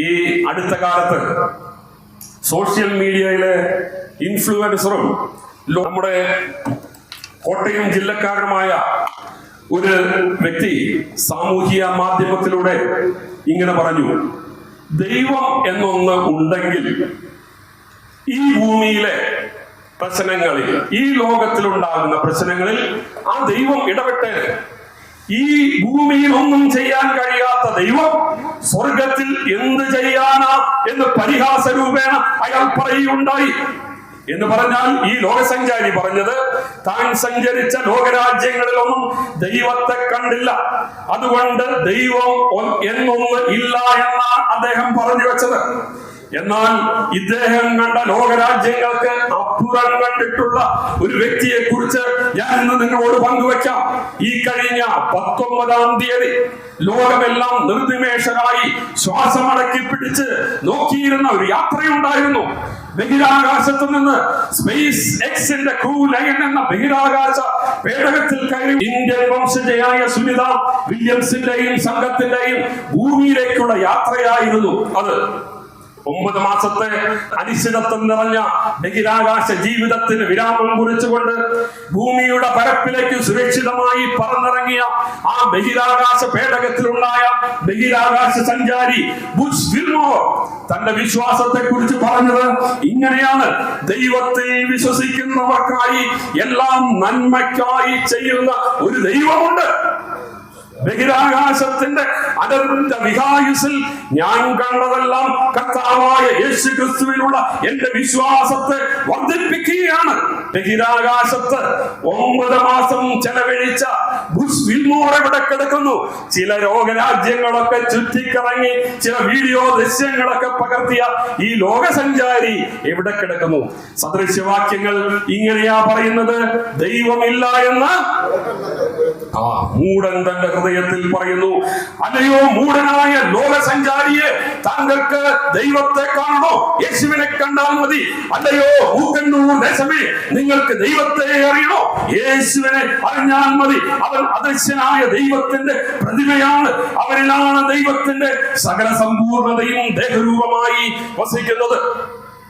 ഈ അടുത്ത കാലത്ത് സോഷ്യൽ മീഡിയയിലെ ഇൻഫ്ലുവൻസറും നമ്മുടെ കോട്ടയം ജില്ലക്കാരനുമായ ഒരു വ്യക്തി സാമൂഹിക മാധ്യമത്തിലൂടെ ഇങ്ങനെ പറഞ്ഞു: ദൈവം എന്നൊന്ന് ഉണ്ടെങ്കിൽ ഈ ഭൂമിയിലെ പ്രശ്നങ്ങളിൽ, ഈ ലോകത്തിലുണ്ടാകുന്ന പ്രശ്നങ്ങളിൽ ആ ദൈവം ഇടപെട്ട് ഈ ഭൂമിയിൽ ഒന്നും ചെയ്യാൻ കഴിയാത്ത ദൈവം സ്വർഗത്തിൽ എന്ത് ചെയ്യാനാ എന്ന് പരിഹാസ രൂപേണ അയാൾ പറയുകയുണ്ടായി. എന്ന് പറഞ്ഞാൽ ഈ ലോകസഞ്ചാരി പറഞ്ഞത് താൻ സഞ്ചരിച്ച ലോകരാജ്യങ്ങളിലൊന്നും ദൈവത്തെ കണ്ടില്ല, അതുകൊണ്ട് ദൈവം എന്നൊന്ന് ഇല്ല എന്നാണ് അദ്ദേഹം പറഞ്ഞു വെച്ചത്. എന്നാൽ ഇദ്ദേഹം കണ്ട ലോകരാജ്യങ്ങൾക്ക് അപ്പുറം കണ്ടിട്ടുള്ള ഒരു വ്യക്തിയെ കുറിച്ച് ഞാൻ ഇന്ന് നിങ്ങളോട് പങ്കുവെക്കാം. ഈ കഴിഞ്ഞ 19-ാം തീയതി ലോകമെല്ലാം നിർനിമേഷരായി ശ്വാസമടക്കി പിടിച്ച് നോക്കിയിരുന്ന ഒരു യാത്രയുണ്ടായിരുന്നു. ബഹിരാകാശത്ത് നിന്ന് സ്പേസ് എക്സിന്റെ ക്രൂ ലൈൻ എന്ന ബഹിരാകാശ പേടകത്തിൽ കയറി ഇന്ത്യൻ വംശജയായ സുനിത വില്യംസിന്റെയും സംഘത്തിന്റെയും ഭൂമിയിലേക്കുള്ള യാത്രയായിരുന്നു അത്. 9 മാസത്തെ അനിശ്ചിതത്വം നിറഞ്ഞ ബഹിരാകാശ ജീവിതത്തിന് വിരാമം കുറിച്ചുകൊണ്ട് ഭൂമിയുടെ പരപ്പിലേക്ക് സുരക്ഷിതമായി പറന്നിറങ്ങിയ ആ ബഹിരാകാശ പേടകത്തിലുണ്ടായ ബഹിരാകാശ സഞ്ചാരി ബുഷ് വിൽമോർ തന്റെ വിശ്വാസത്തെ കുറിച്ച് പറഞ്ഞത് ഇങ്ങനെയാണ്: ദൈവത്തിൽ വിശ്വസിക്കുന്നവർക്കായി എല്ലാം നന്മയ്ക്കായി ചെയ്യുന്ന ഒരു ദൈവമുണ്ട്. ബഹിരാകാശത്തിന്റെ അനന്ത വിഹായുസിൽ ഞാൻ കണ്ടതെല്ലാം കർത്താവായ യേശു ക്രിസ്തുവിനുള്ള എന്റെ വിശ്വാസത്തെ വർദ്ധിപ്പിക്കുകയാണ്. ബഹിരാകാശത്ത് 9 മാസം ചെലവഴിച്ച ബുഷ് വിൽമോർ എവിടെ കിടക്കുന്നു? ചില ലോകരാജ്യങ്ങളൊക്കെ ചുറ്റിക്കറങ്ങി ചില വീഡിയോ ദൃശ്യങ്ങളൊക്കെ പകർത്തിയ ഈ ലോകസഞ്ചാരി എവിടെ കിടക്കുന്നു? സദൃശ്യവാക്യങ്ങൾ ഇങ്ങനെയാ പറയുന്നത്: ദൈവമില്ല എന്ന് മൂഢൻ തന്റെ ഹൃദയത്തിൽ പറയുന്നു. അല്ലയോ മൂഢനായ ലോകസഞ്ചാരിയെ, താങ്കൾക്ക് ദൈവത്തെ കാണണോ? യേശുവിനെ കണ്ടാൽ മതി. അല്ലയോ മൂക്കന്നൂർ ദേശമേ, നിങ്ങൾക്ക് ദൈവത്തെ അറിയണോ? യേശുവിനെ അറിഞ്ഞാൽ മതി. അവൻ അദൃശ്യനായ ദൈവത്തിന്റെ പ്രതിമയാണ്. അവനിലാണ് ദൈവത്തിന്റെ സകല സമ്പൂർണതയും ദേഹരൂപമായി വസിക്കുന്നത്.